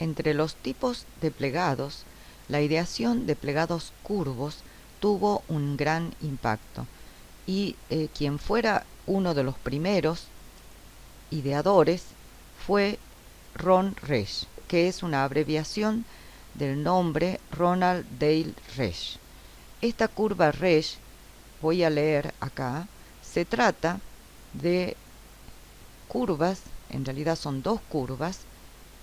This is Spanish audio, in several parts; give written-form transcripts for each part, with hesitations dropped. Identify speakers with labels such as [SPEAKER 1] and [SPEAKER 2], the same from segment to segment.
[SPEAKER 1] Entre los tipos de plegados, la ideación de plegados curvos tuvo un gran impacto y quien fuera uno de los primeros ideadores fue Ron Resch, que es una abreviación del nombre Ronald Dale Resch. Esta curva Resch, voy a leer acá, se trata de curvas, en realidad son dos curvas,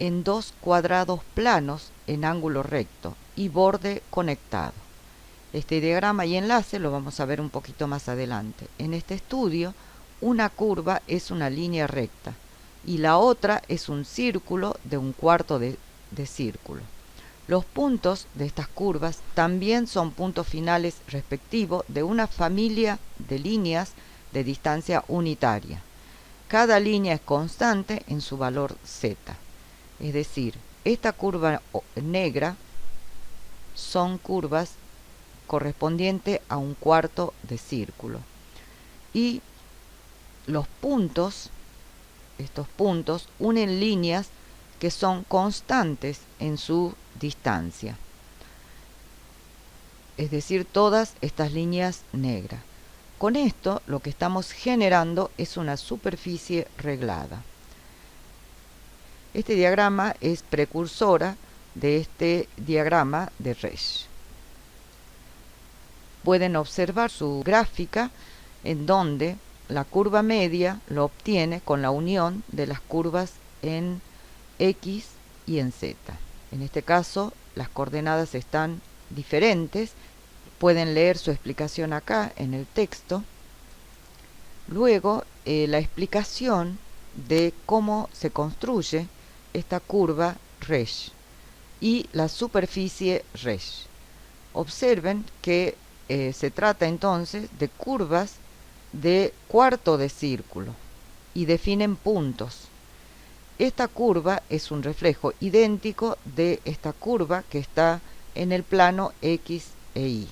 [SPEAKER 1] en dos cuadrados planos en ángulo recto y borde conectado. Este diagrama y enlace lo vamos a ver un poquito más adelante. En este estudio, una curva es una línea recta y la otra es un círculo de un cuarto de círculo. Los puntos de estas curvas también son puntos finales respectivos de una familia de líneas de distancia unitaria. Cada línea es constante en su valor z. Es decir, esta curva negra son curvas correspondientes a un cuarto de círculo. Y los puntos, estos puntos, unen líneas que son constantes en su distancia. Es decir, todas estas líneas negras. Con esto lo que estamos generando es una superficie reglada. Este diagrama es precursora de este diagrama de Resch. Pueden observar su gráfica en donde la curva media lo obtiene con la unión de las curvas en X y en Z. En este caso las coordenadas están diferentes. Pueden leer su explicación acá en el texto. Luego la explicación de cómo se construye esta curva Resch y la superficie Resch. Observen que se trata entonces de curvas de cuarto de círculo y definen puntos. Esta curva es un reflejo idéntico de esta curva que está en el plano X e Y.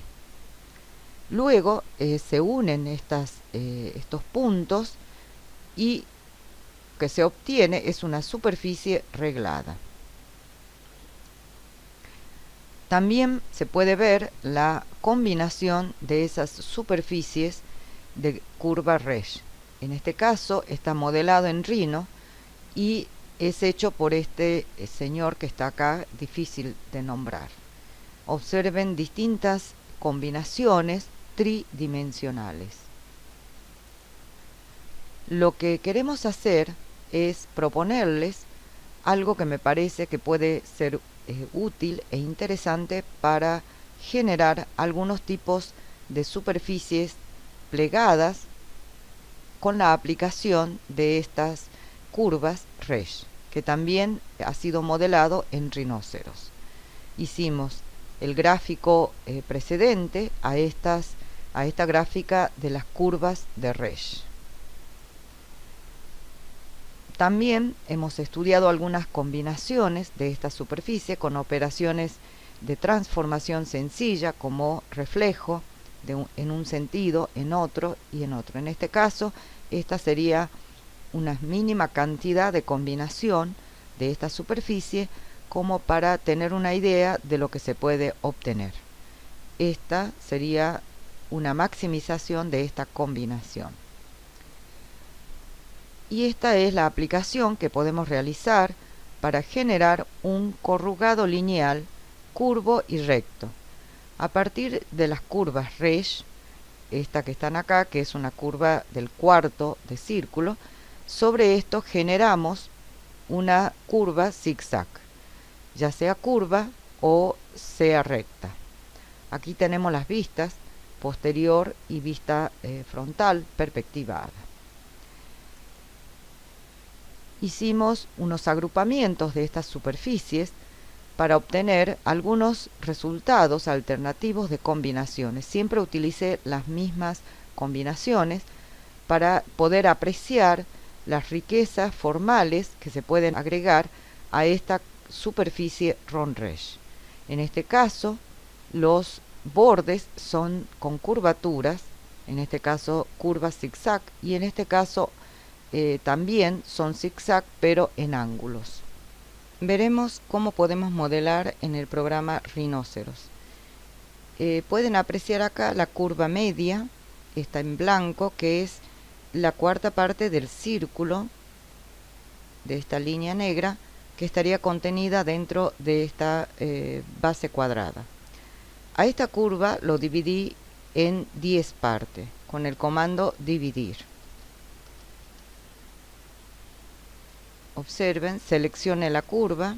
[SPEAKER 1] Luego se unen estos puntos y que se obtiene es una superficie reglada. También se puede ver la combinación de esas superficies de curva Resch. En este caso está modelado en Rhino y es hecho por este señor que está acá, difícil de nombrar. Observen distintas combinaciones tridimensionales. Lo que queremos hacer es proponerles algo que me parece que puede ser útil e interesante para generar algunos tipos de superficies plegadas con la aplicación de estas curvas Resch, que también ha sido modelado en rinoceros. Hicimos el gráfico precedente a esta gráfica de las curvas de Resch. También hemos estudiado algunas combinaciones de esta superficie con operaciones de transformación sencilla como reflejo en un sentido, en otro y en otro. En este caso, esta sería una mínima cantidad de combinación de esta superficie como para tener una idea de lo que se puede obtener. Esta sería una maximización de esta combinación. Y esta es la aplicación que podemos realizar para generar un corrugado lineal curvo y recto. A partir de las curvas Resch, esta que están acá, que es una curva del cuarto de círculo, sobre esto generamos una curva zigzag, ya sea curva o sea recta. Aquí tenemos las vistas posterior y vista frontal perspectivada. Hicimos unos agrupamientos de estas superficies para obtener algunos resultados alternativos de combinaciones. Siempre utilicé las mismas combinaciones para poder apreciar las riquezas formales que se pueden agregar a esta superficie Ron-Resch. En este caso, los bordes son con curvaturas, en este caso curvas zigzag, y en este caso también son zigzag pero en ángulos. veremos cómo podemos modelar en el programa Rhinoceros. Pueden apreciar acá la curva media, está en blanco, que es la cuarta parte del círculo de esta línea negra que estaría contenida dentro de esta base cuadrada. A esta curva lo dividí en 10 partes con el comando dividir. Observen, seleccione la curva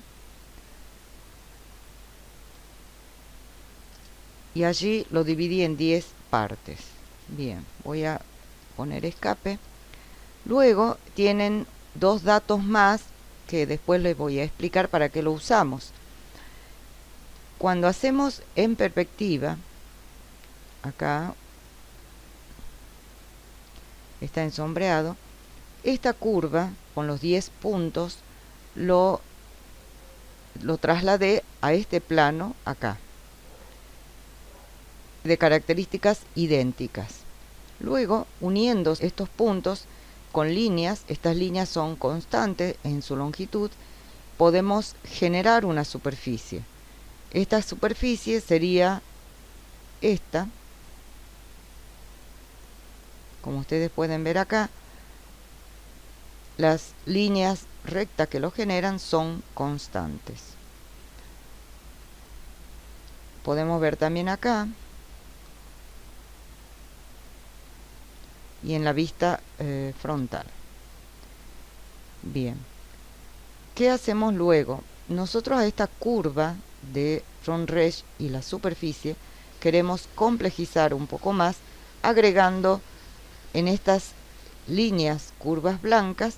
[SPEAKER 1] y allí lo dividí en 10 partes. Bien, voy a poner escape. Luego tienen dos datos más que después les voy a explicar para qué lo usamos. Cuando hacemos en perspectiva, acá está ensombreado, esta curva con los 10 puntos lo trasladé a este plano acá, de características idénticas. Luego, uniendo estos puntos con líneas, estas líneas son constantes en su longitud, podemos generar una superficie. Esta superficie sería esta, como ustedes pueden ver acá. Las líneas rectas que lo generan son constantes. Podemos ver también acá y en la vista frontal. Bien, ¿qué hacemos luego? Nosotros a esta curva de Ronreich y la superficie queremos complejizar un poco más, agregando en estas líneas, curvas blancas,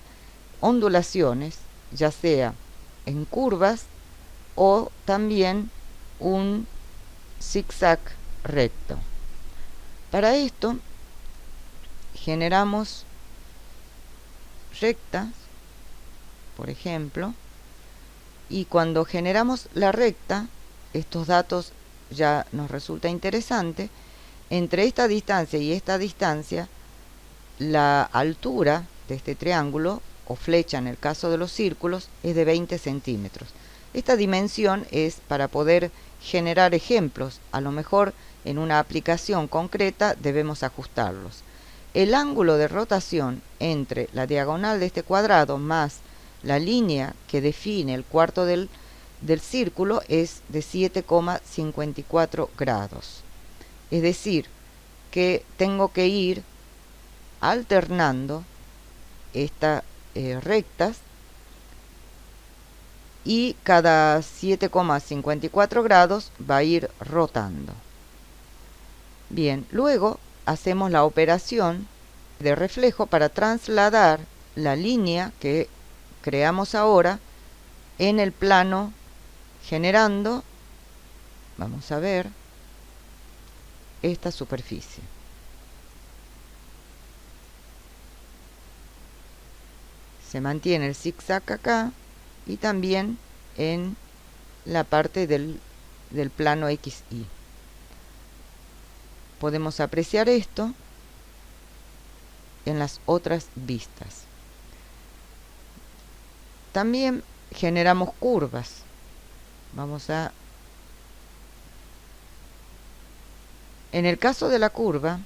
[SPEAKER 1] ondulaciones, ya sea en curvas o también un zigzag recto. Para esto generamos rectas, por ejemplo, y cuando generamos la recta, estos datos ya nos resulta interesante. Entre esta distancia y esta distancia, la altura de este triángulo o flecha en el caso de los círculos es de 20 centímetros. Esta dimensión es para poder generar ejemplos. A lo mejor en una aplicación concreta debemos ajustarlos. El ángulo de rotación entre la diagonal de este cuadrado más la línea que define el cuarto del círculo es de 7,54 grados. Es decir, que tengo que ir alternando estas rectas y cada 7,54 grados va a ir rotando. Bien, luego hacemos la operación de reflejo para trasladar la línea que creamos ahora en el plano, generando, vamos a ver, esta superficie. Se mantiene el zigzag acá y también en la parte del plano XY. Podemos apreciar esto en las otras vistas. También generamos curvas. Vamos a... En el caso de la curva,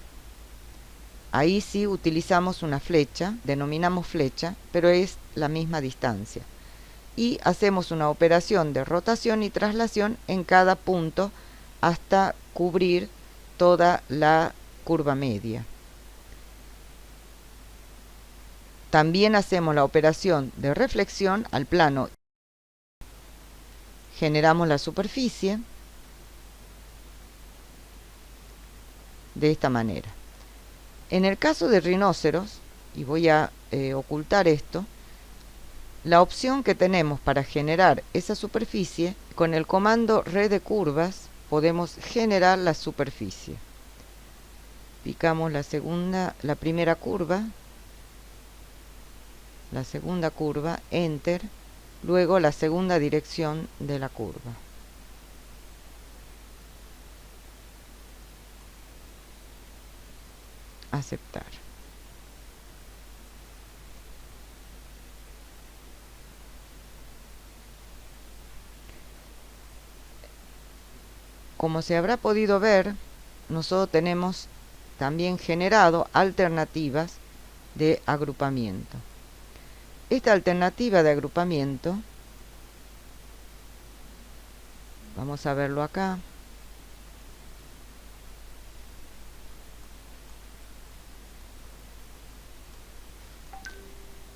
[SPEAKER 1] ahí sí utilizamos una flecha, denominamos flecha, pero es la misma distancia. Y hacemos una operación de rotación y traslación en cada punto hasta cubrir toda la curva media. También hacemos la operación de reflexión al plano. Generamos la superficie de esta manera. En el caso de rinoceros, y voy a ocultar esto, la opción que tenemos para generar esa superficie, con el comando red de curvas podemos generar la superficie. Picamos la primera curva, la segunda curva, enter, luego la segunda dirección de la curva. Aceptar. Como se habrá podido ver, nosotros tenemos también generado alternativas de agrupamiento. Esta alternativa de agrupamiento, vamos a verlo acá.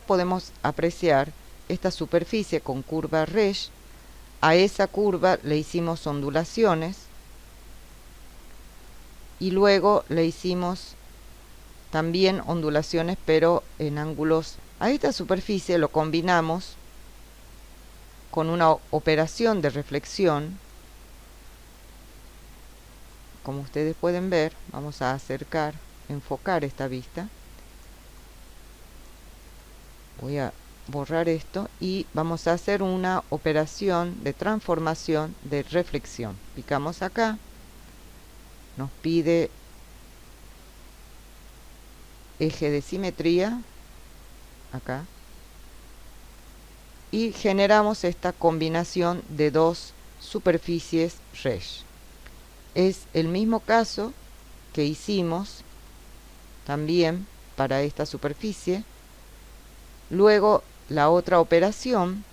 [SPEAKER 1] Podemos apreciar esta superficie con curva Resh. A esa curva le hicimos ondulaciones y luego le hicimos también ondulaciones, pero en ángulos. A esta superficie lo combinamos con una operación de reflexión. Como ustedes pueden ver, vamos a enfocar esta vista. Voy a borrar esto y vamos a hacer una operación de transformación de reflexión. Picamos acá, nos pide eje de simetría, acá, y generamos esta combinación de dos superficies Resh. Es el mismo caso que hicimos también para esta superficie. Luego la otra operación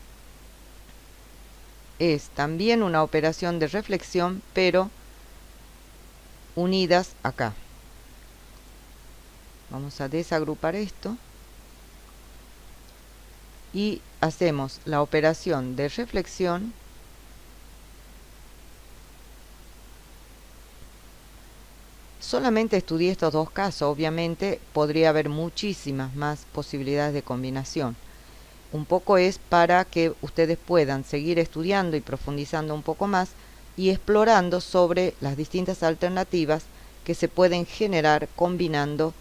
[SPEAKER 1] es también una operación de reflexión, pero unidas acá. Vamos a desagrupar esto y hacemos la operación de reflexión Solamente estudié estos dos casos, obviamente podría haber muchísimas más posibilidades de combinación. Un poco es para que ustedes puedan seguir estudiando y profundizando un poco más y explorando sobre las distintas alternativas que se pueden generar combinando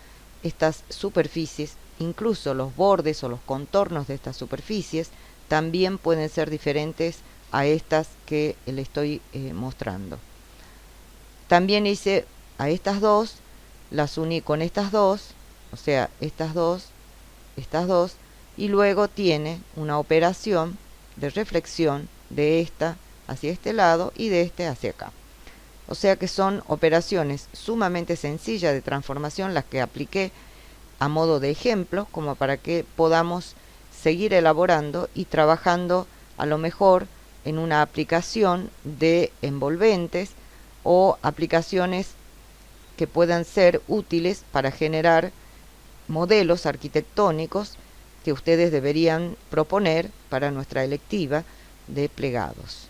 [SPEAKER 1] estas superficies. Incluso los bordes o los contornos de estas superficies también pueden ser diferentes a estas que le estoy mostrando. También hice a estas dos, las uní con estas dos, o sea, estas dos, y luego tiene una operación de reflexión de esta hacia este lado y de este hacia acá. O sea que son operaciones sumamente sencillas de transformación las que apliqué a modo de ejemplo, como para que podamos seguir elaborando y trabajando a lo mejor en una aplicación de envolventes o aplicaciones que puedan ser útiles para generar modelos arquitectónicos que ustedes deberían proponer para nuestra electiva de plegados.